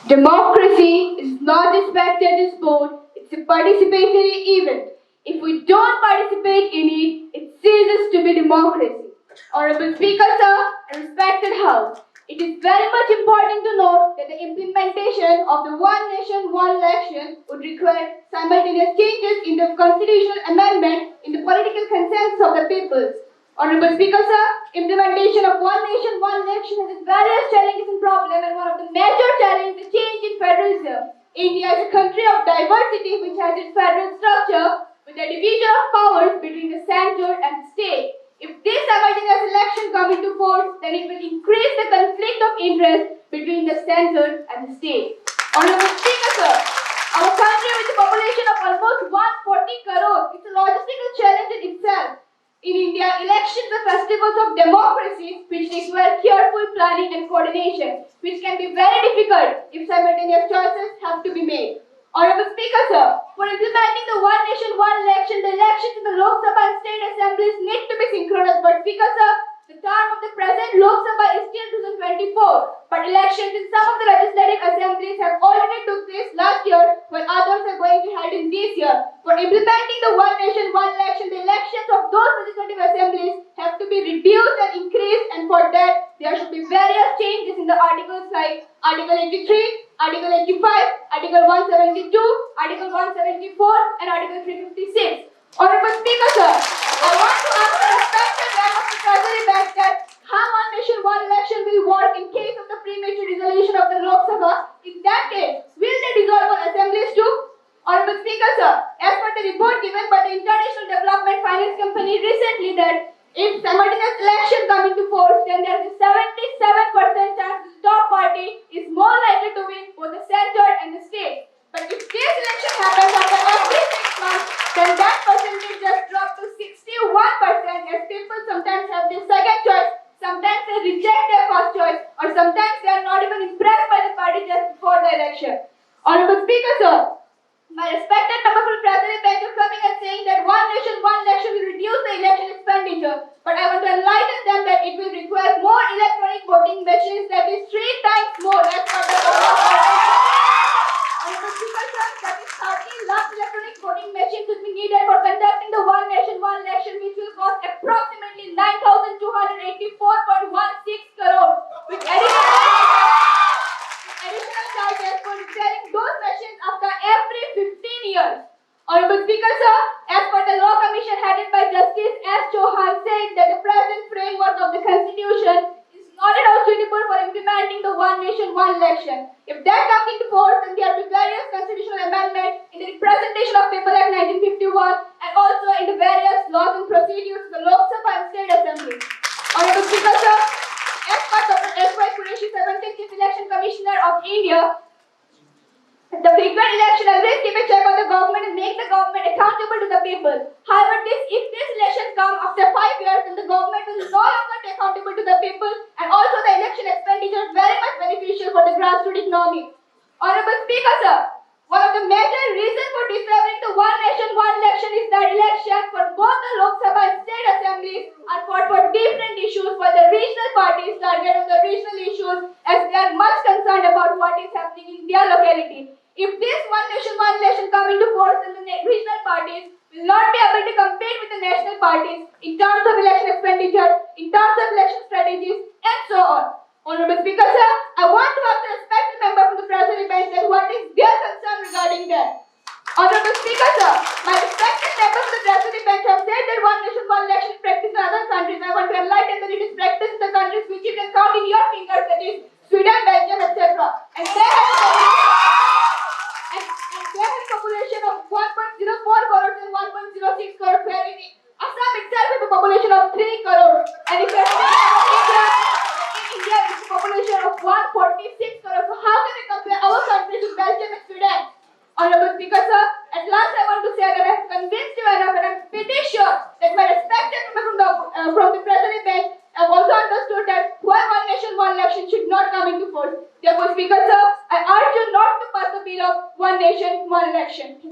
Democracy is not a spectator sport, it's a participatory event. If we don't participate in it, it ceases to be democracy. Honorable Speaker, sir, and respected House, it is very much important to note that the implementation of the One Nation, One Election would require simultaneous changes in the constitutional amendment in the political consensus of the peoples. Honorable Speaker, sir, implementation of One Nation, One Election has its various challenges and problems, and one of the major challenges is change in federalism. India is a country of diversity which has its federal structure with a division of powers between the center and the state. If this simultaneous election come into force, then it will increase the conflict of interest between the center and the state. Honorable Speaker, sir, our country with a population of almost 140 crores is a logistical challenge in itself. In India, elections are festivals of democracy which require careful planning and coordination, which can be very difficult if simultaneous choices have to be made. Honorable Speaker, sir, for implementing the One Nation, One Election, the elections in the Lok Sabha and state assemblies need to be synchronous. But Speaker, sir, the term of the present Lok Sabha is still 2024, but elections in some of the legislative assemblies have already took place last year, while others are going to held in this year. For implementing the One Nation, One Election, the elections of those legislative assemblies have to be reduced and increased, and for that, there should be various changes in the articles like Article 83, Article 85, Article 172, Article 174, and Article 356. Honorable Speaker, sir, I want to ask the respected member of the Treasury Bank that how One Nation, One Election will work in case of the premature dissolution of the Lok Sabha. In that case, will they dissolve all assemblies too? Honorable Speaker, sir, as per the report given by the International Development Finance Company recently that if simultaneous election come into force, then there is a 77% chance the top party is more likely to win both the center and the state. But if this election happens after every 6 months, then that percentage just dropped to 61%, as people sometimes have their second choice, sometimes they reject their first choice, or sometimes they are not even impressed by the party just before the election. Honorable Speaker, sir, my respected member from Treasury Bank is coming and saying that One Nation, One Election will reduce the election expenditure, but I want to enlighten them that it will require more electronic voting machines, that is 3 times more as per the Honorable Speaker, sir, that is 30 lakh electronic voting machines will be needed for conducting the One Nation, One Election, which will cost approximately 9,284.16 crores, with additional charges for repairing those machines after every 15 years. Honorable Speaker, sir, as per the Law Commission headed by Justice S. Chauhan said that the present framework of the Constitution is not at all suitable for implementing the One Nation, One Election. If that comes into force, then there will be various constitutional amendments in the Representation of People Act 1951 and also in the various laws and procedures of the Lok Sabha and State Assembly. Honorable Speaker, sir, as per Dr. S.Y. Qureshi, 17th Chief Election Commissioner of India, the frequent election always keep a check on the government and make the government accountable to the people. However, if this election comes after 5 years, then the government will no longer be accountable to the people, and also the election expenditure is very much beneficial for the grassroots economy. Honorable Speaker, sir, one of the major reasons for discovering the One Nation, One Election is that elections for both the Lok Sabha and state assemblies are fought for different issues, while the regional parties target on the regional issues as they are much concerned about what is happening in their locality. If this One Nation, One Election come into force, then the regional parties will not be able to compete with the national parties in terms of election expenditure, in terms of election strategies, and so on. Honorable Speaker, sir, I want to ask the respected member from the Treasury Bench that what is their concern regarding that. Honorable Speaker, sir, my respected members of the Treasury Bench have said that One Nation, One Election is practiced in other countries. I want to enlighten that it is practiced in the countries which you can count in your fingers, that is Sweden, Belgium, etc. And they have a population of 1.04 crores and 1.06 crores, where in Assam itself has a population of 3 crores. And if you are India is a population of 146 crores. So how can we compare our country to Belgium and Sweden? Honorable Speaker, sir, at last I want to say that I have convinced you enough, and I am pretty sure that my respected member from the Treasury Bench have also understood that why One Nation, One Election should not come into force. Therefore, Speaker, sir, I urge you not to pass the bill of One Nation, One Election.